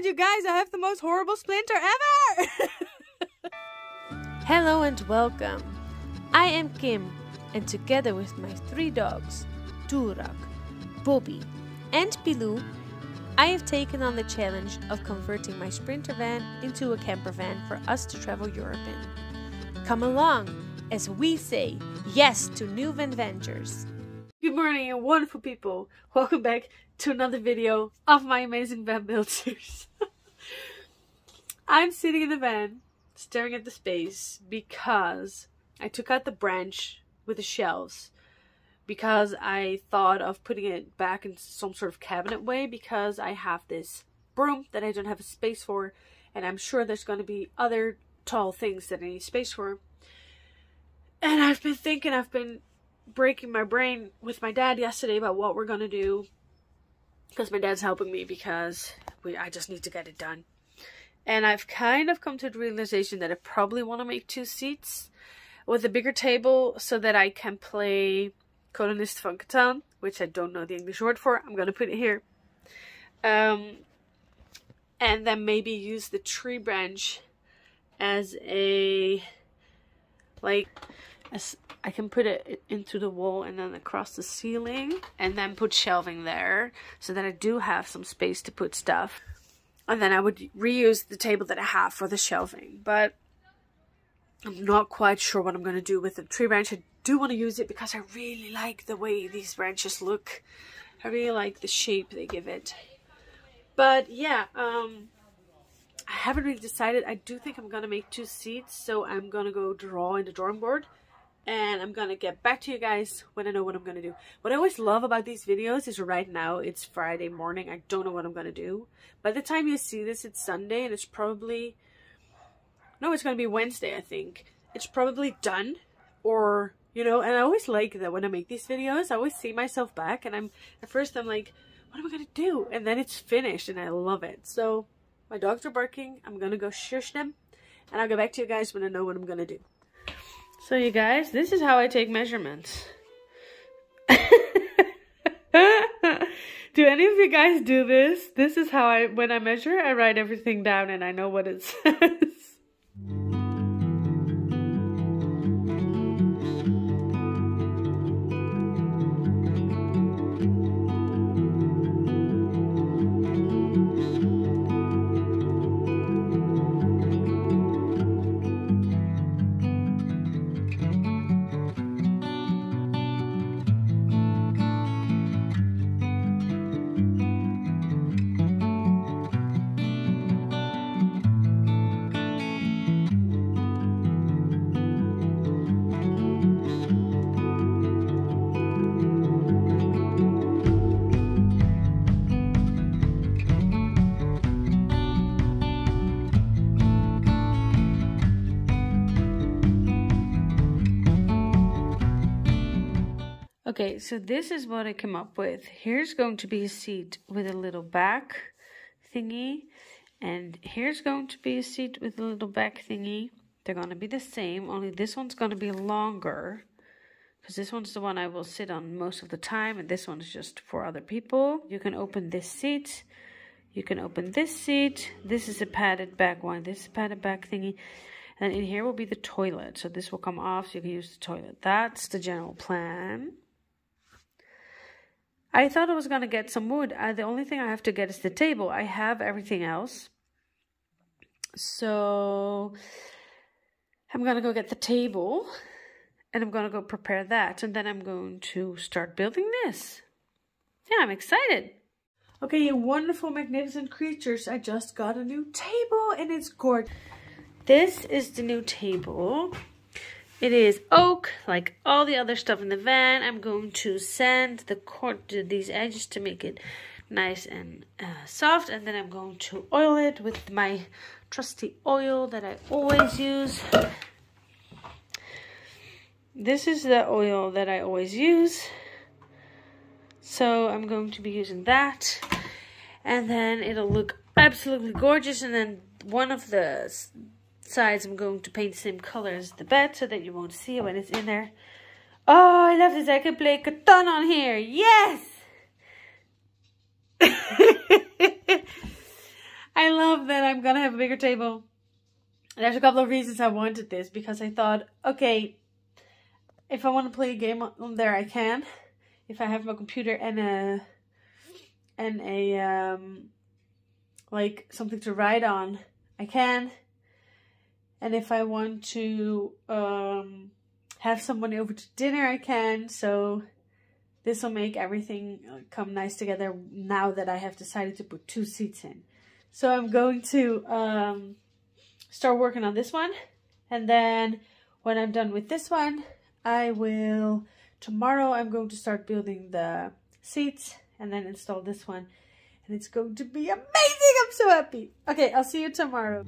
god, you guys, I have the most horrible splinter ever! Hello and welcome. I am Kim, and together with my 3 dogs, Doerak, Bobby, and Pilou, I have taken on the challenge of converting my sprinter van into a camper van for us to travel Europe in. Come along as we say yes to new adventures. Good morning, you wonderful people. Welcome back to another video of my amazing Vanbuild series. I'm sitting in the van, staring at the space because I took out the branch with the shelves because I thought of putting it back in some sort of cabinet way because I have this broom that I don't have a space for, and I'm sure there's going to be other tall things that I need space for. And I've been breaking my brain with my dad yesterday about what we're going to do, because my dad's helping me because I just need to get it done. And I've kind of come to the realization that I probably want to make 2 seats with a bigger table so that I can play Kolonist van Catan, which I don't know the English word for. I'm going to put it here. And then maybe use the tree branch as a, I can put it into the wall and then across the ceiling and then put shelving there so that I do have some space to put stuff. And then I would reuse the table that I have for the shelving. But I'm not quite sure what I'm going to do with the tree branch. I do want to use it because I really like the way these branches look. I really like the shape they give it. But yeah, I haven't really decided. I do think I'm going to make 2 seats. So I'm going to go draw in the drawing board. And I'm going to get back to you guys when I know what I'm going to do. What I always love about these videos is right now it's Friday morning. I don't know what I'm going to do. By the time you see this, it's Sunday and it's probably... No, it's going to be Wednesday, I think. It's probably done. Or, you know, and I always like that when I make these videos. I always see myself back and at first I'm like, what am I going to do? And then it's finished and I love it. So, my dogs are barking. I'm going to go shush them. And I'll get back to you guys when I know what I'm going to do. So you guys, this is how I take measurements. Do any of you guys do this? This is how when I measure, I write everything down and I know what it says. Okay, so this is what I came up with. Here's going to be a seat with a little back thingy. And here's going to be a seat with a little back thingy. They're going to be the same, only this one's going to be longer. Because this one's the one I will sit on most of the time. And this one's just for other people. You can open this seat. You can open this seat. This is a padded back one. This is a padded back thingy. And in here will be the toilet. So this will come off so you can use the toilet. That's the general plan. I thought I was going to get some wood. The only thing I have to get is the table. I have everything else. So I'm going to go get the table. And I'm going to go prepare that. And then I'm going to start building this. Yeah, I'm excited. Okay, you wonderful, magnificent creatures. I just got a new table and it's gorgeous. This is the new table. It is oak, like all the other stuff in the van. I'm going to sand these edges to make it nice and soft. And then I'm going to oil it with my trusty oil that I always use. This is the oil that I always use. So I'm going to be using that. And then it'll look absolutely gorgeous. And then one of the sides I'm going to paint the same color as the bed so that you won't see it when it's in there. Oh, I love this. I can play Catan on here. Yes! I love that I'm gonna have a bigger table. There's a couple of reasons I wanted this, because I thought, okay, if I want to play a game on there, I can. If I have my computer and a like something to write on, I can. And if I want to have someone over to dinner, I can. So this will make everything come nice together now that I have decided to put 2 seats in. So I'm going to start working on this one. And then when I'm done with this one, tomorrow I'm going to start building the seats and then install this one. And it's going to be amazing. I'm so happy. Okay, I'll see you tomorrow.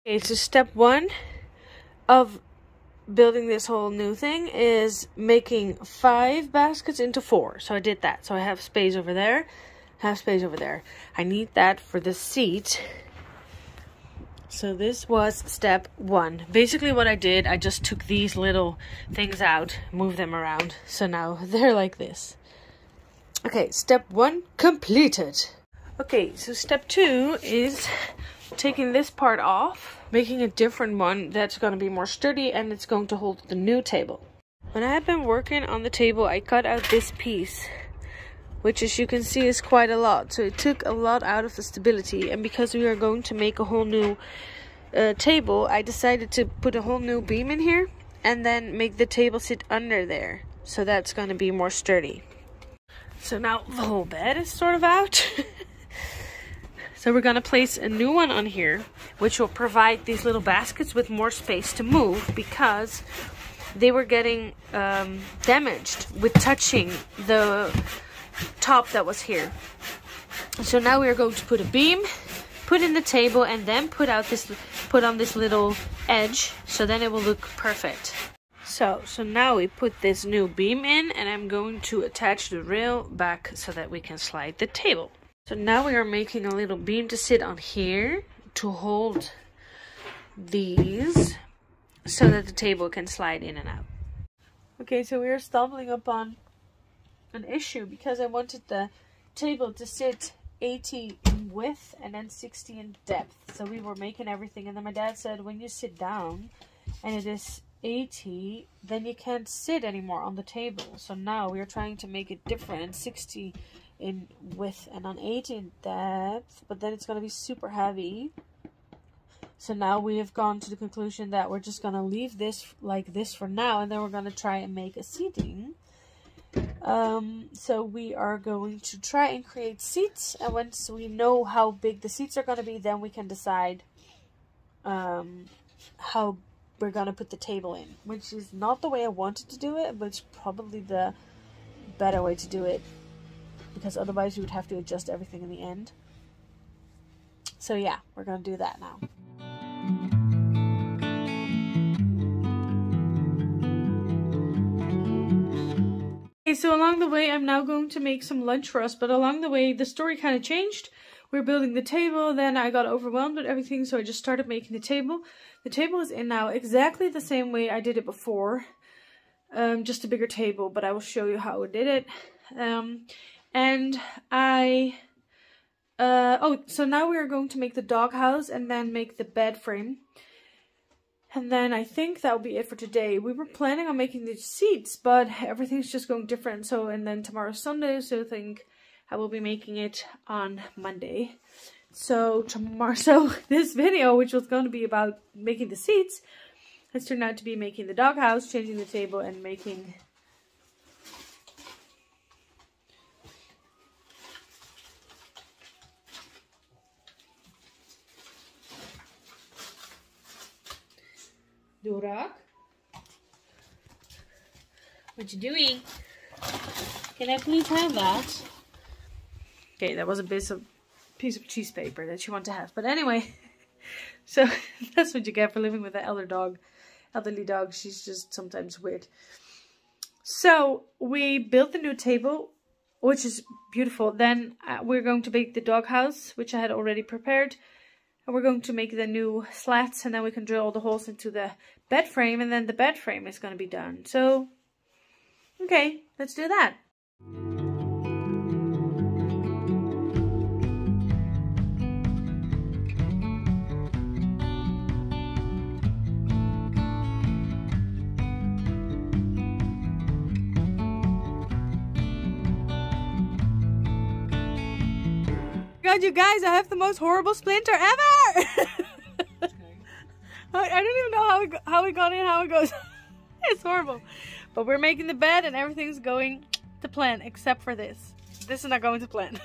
Okay, so step 1 of building this whole new thing is making 5 baskets into 4. So I did that. So I have space over there, have space over there. I need that for the seat. So this was step 1. Basically what I did, I just took these little things out, moved them around. So now they're like this. Okay, step 1 completed. Okay, so step 2 is taking this part off, making a different one that's going to be more sturdy, and it's going to hold the new table. When I have been working on the table, I cut out this piece, which as you can see is quite a lot. So it took a lot out of the stability, and because we are going to make a whole new table, I decided to put a whole new beam in here and then make the table sit under there. So that's going to be more sturdy. So now the whole bed is sort of out. So we're going to place a new one on here, which will provide these little baskets with more space to move, because they were getting damaged with touching the top that was here. So now we are going to put a beam, put in the table, and then put on this little edge, so then it will look perfect. So now we put this new beam in, and I'm going to attach the rail back so that we can slide the table. So now we are making a little beam to sit on here to hold these so that the table can slide in and out. Okay, so we are stumbling upon an issue because I wanted the table to sit 80 in width and then 60 in depth. So we were making everything, and then my dad said when you sit down and it is 80, then you can't sit anymore on the table. So now we are trying to make it different, 60 in width and on 80 in depth, but then it's going to be super heavy. So now we have gone to the conclusion that we're just going to leave this like this for now, and then we're going to try and make a seating. So we are going to try and create seats, and once we know how big the seats are going to be, then we can decide how we're going to put the table in, which is not the way I wanted to do it, but it's probably the better way to do it, because otherwise you would have to adjust everything in the end. So yeah, we're going to do that now. Okay, so along the way I'm now going to make some lunch for us, but along the way the story kind of changed. We were building the table, then I got overwhelmed with everything, so I just started making the table. The table is in now exactly the same way I did it before, just a bigger table, but I will show you how I did it. So now we are going to make the doghouse and then make the bed frame. And then I think that'll be it for today. We were planning on making the seats, but everything's just going different. So, and then tomorrow's Sunday, so I think I will be making it on Monday. So this video, which was going to be about making the seats, has turned out to be making the doghouse, changing the table, and making Doerak. What you doing? Can I please have that? Okay, that was a piece of cheese paper that you want to have. But anyway, So that's what you get for living with an elderly dog. She's just sometimes weird. So we built the new table, which is beautiful. Then we're going to make the doghouse, which I had already prepared. And we're going to make the new slats, and then we can drill all the holes into the bed frame, and then the bed frame is going to be done. So, okay, let's do that. God, you guys, I have the most horrible splinter ever! I don't even know how we got in, how it goes. It's horrible. But we're making the bed and everything's going to plan, except for this. This is not going to plan.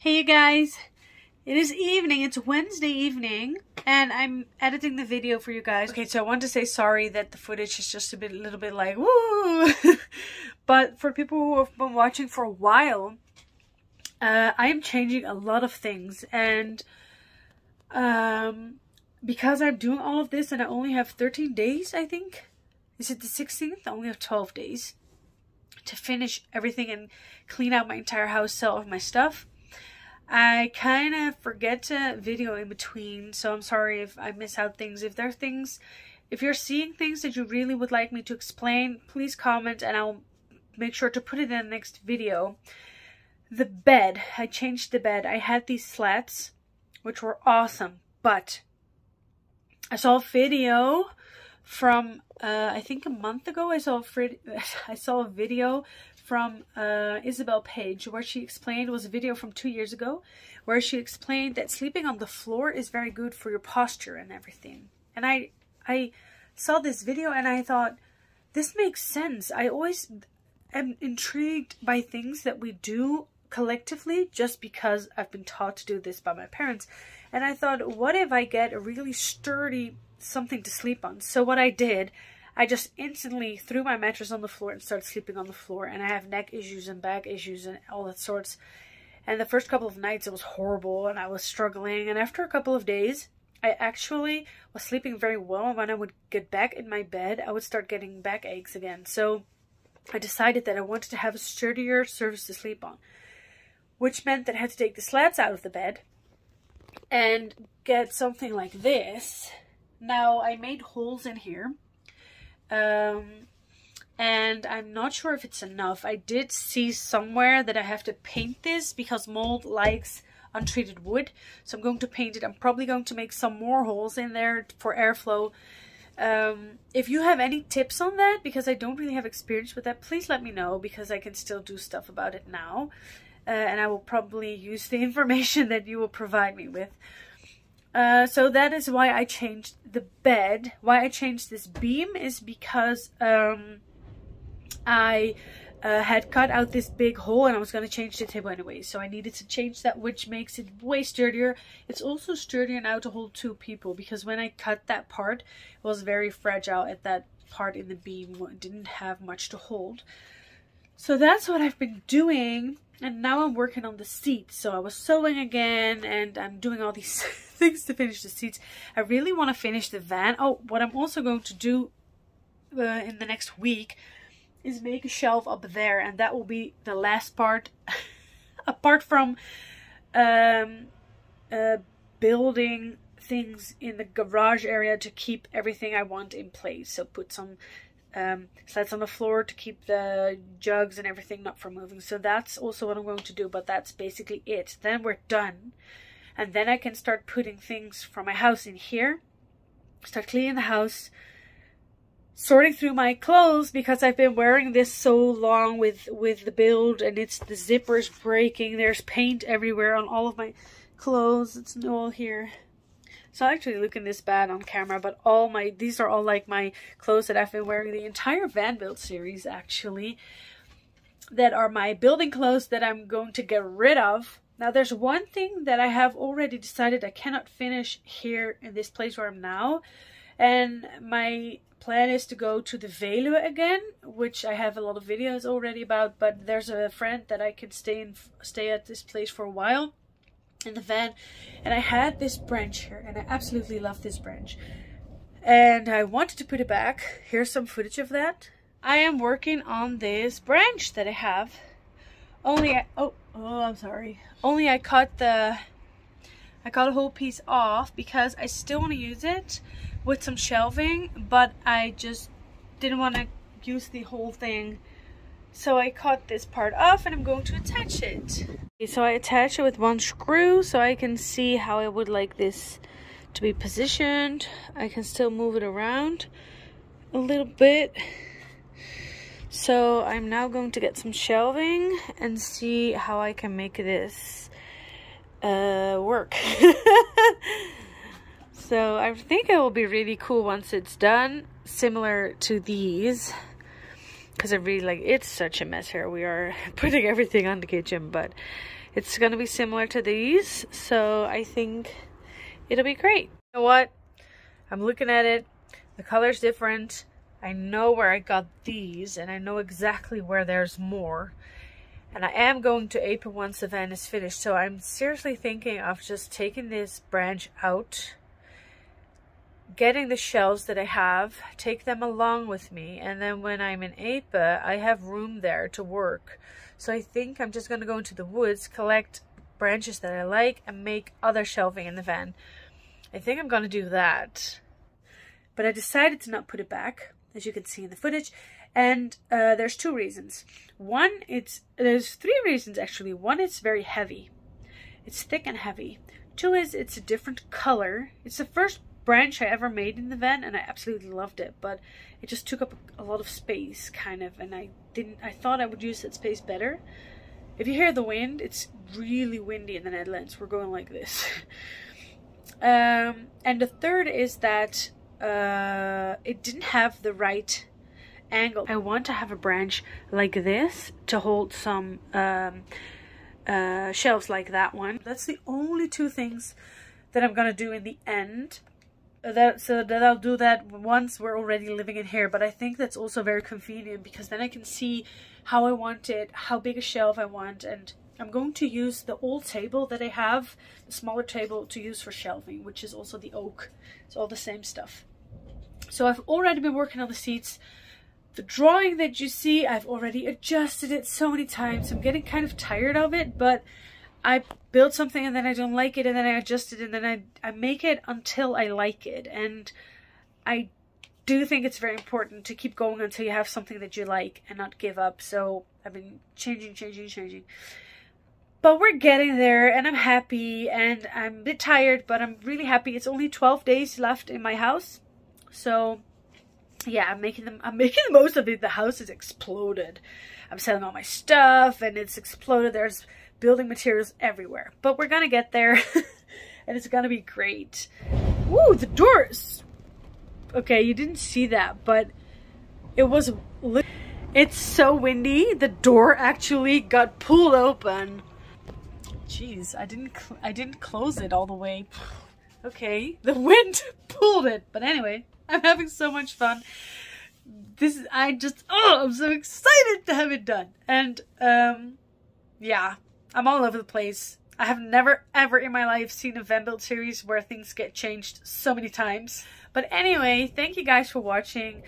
Hey you guys, it is evening, it's Wednesday evening, and I'm editing the video for you guys. Okay, so I want to say sorry that the footage is just a little bit like, woo! But for people who have been watching for a while, I am changing a lot of things, and because I'm doing all of this and I only have 13 days, I think. Is it the 16th? I only have 12 days to finish everything and clean out my entire house, sell off my stuff. I kind of forget to video in between, so I'm sorry if I miss out things. If you're seeing things that you really would like me to explain, please comment and I'll make sure to put it in the next video. The bed, I changed the bed. I had these slats, which were awesome, but I saw a video from, I think a month ago, I saw a video from Isabel Page where she explained, it was a video from 2 years ago, where she explained that sleeping on the floor is very good for your posture and everything. And I saw this video and I thought, this makes sense. I always am intrigued by things that we do collectively just because I've been taught to do this by my parents. And I thought, what if I get a really sturdy something to sleep on? So what I did, I just instantly threw my mattress on the floor and started sleeping on the floor. And I have neck issues and back issues and all that sorts. And the first couple of nights it was horrible and I was struggling. And after a couple of days, I actually was sleeping very well. And when I would get back in my bed, I would start getting back aches again. So I decided that I wanted to have a sturdier surface to sleep on. Which meant that I had to take the slats out of the bed and get something like this. Now I made holes in here. And I'm not sure if it's enough. I did see somewhere that I have to paint this because mold likes untreated wood. So I'm going to paint it. I'm probably going to make some more holes in there for airflow. If you have any tips on that, because I don't really have experience with that, please let me know, because I can still do stuff about it now. And I will probably use the information that you will provide me with. So that is why I changed the bed. Why I changed this beam is because I had cut out this big hole and I was going to change the table anyway. So I needed to change that, which makes it way sturdier. It's also sturdier now to hold two people, because when I cut that part, it was very fragile at that part in the beam. It didn't have much to hold. So that's what I've been doing. And now I'm working on the seats. So I was sewing again and I'm doing all these things to finish the seats. I really want to finish the van. Oh, what I'm also going to do in the next week is make a shelf up there. And that will be the last part. Apart from building things in the garage area to keep everything I want in place. So put some slats on the floor to keep the jugs and everything not from moving. So that's also what I'm going to do, but that's basically it. Then we're done, and then I can start putting things from my house in here, start cleaning the house, sorting through my clothes, because I've been wearing this so long with the build, and the zipper's breaking. There's paint everywhere on all of my clothes. It's all here. So actually looking this bad on camera, but these are all like my clothes that I've been wearing the entire Vanbuild series actually. That are my building clothes that I'm going to get rid of. Now there's one thing that I have already decided I cannot finish here in this place where I'm now. And my plan is to go to the Pilou again, which I have a lot of videos already about, but there's a friend that I can stay at this place for a while in the van. And I had this branch here and I absolutely love this branch. And I wanted to put it back. Here's some footage of that. I am working on this branch that I have. I'm sorry. Only I cut a whole piece off because I still want to use it with some shelving, but I just didn't want to use the whole thing. So I cut this part off and I'm going to attach it. Okay, so I attach it with one screw so I can see how I would like this to be positioned. I can still move it around a little bit. So I'm now going to get some shelving and see how I can make this work. So I think it will be really cool once it's done, similar to these. Because I really like, it's such a mess here. We are putting everything on the kitchen, but it's going to be similar to these. So I think it'll be great. You know what? I'm looking at it. The color's different. I know where I got these and I know exactly where there's more. And I am going to Apso once the van is finished. So I'm seriously thinking of just taking this branch out, getting the shelves that I have, take them along with me, and then when I'm in Apso, I have room there to work. So I think I'm just going to go into the woods, collect branches that I like, and make other shelving in the van. I think I'm going to do that. But I decided to not put it back, as you can see in the footage, and there's two reasons. One, there's three reasons actually. One, it's very heavy. It's thick and heavy. Two is it's a different color. It's the first branch I ever made in the van and I absolutely loved it, but it just took up a lot of space kind of, and I thought I would use that space better. If you hear the wind, it's really windy in the Netherlands. We're going like this. And the third is that it didn't have the right angle. I want to have a branch like this to hold some shelves like that one. That's the only two things that I'm gonna do in the end. So that I'll do that once we're already living in here, but I think that's also very convenient because then I can see how I want it, how big a shelf I want, and I'm going to use the old table that I have, the smaller table, to use for shelving, which is also the oak. It's all the same stuff. So I've already been working on the seats. The drawing that you see, I've already adjusted it so many times. I'm getting kind of tired of it, but I build something and then I don't like it and then I adjust it and then I make it until I like it. And I do think it's very important to keep going until you have something that you like and not give up. So I've been changing. But we're getting there and I'm happy and I'm a bit tired, but I'm really happy. It's only 12 days left in my house. So yeah, I'm making the most of it. The house is exploded. I'm selling all my stuff and it's exploded. There's building materials everywhere, but we're gonna get there and it's gonna be great. Woo, the doors. Okay, you didn't see that, but it's so windy. The door actually got pulled open. Jeez, I didn't close it all the way. Okay, the wind pulled it, but anyway, I'm having so much fun. I'm so excited to have it done. And yeah, I'm all over the place. I have never ever in my life seen a Vanbuild series where things get changed so many times. But anyway, thank you guys for watching.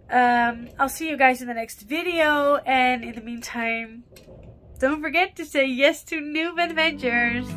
I'll see you guys in the next video, and in the meantime, don't forget to say yes to new adventures.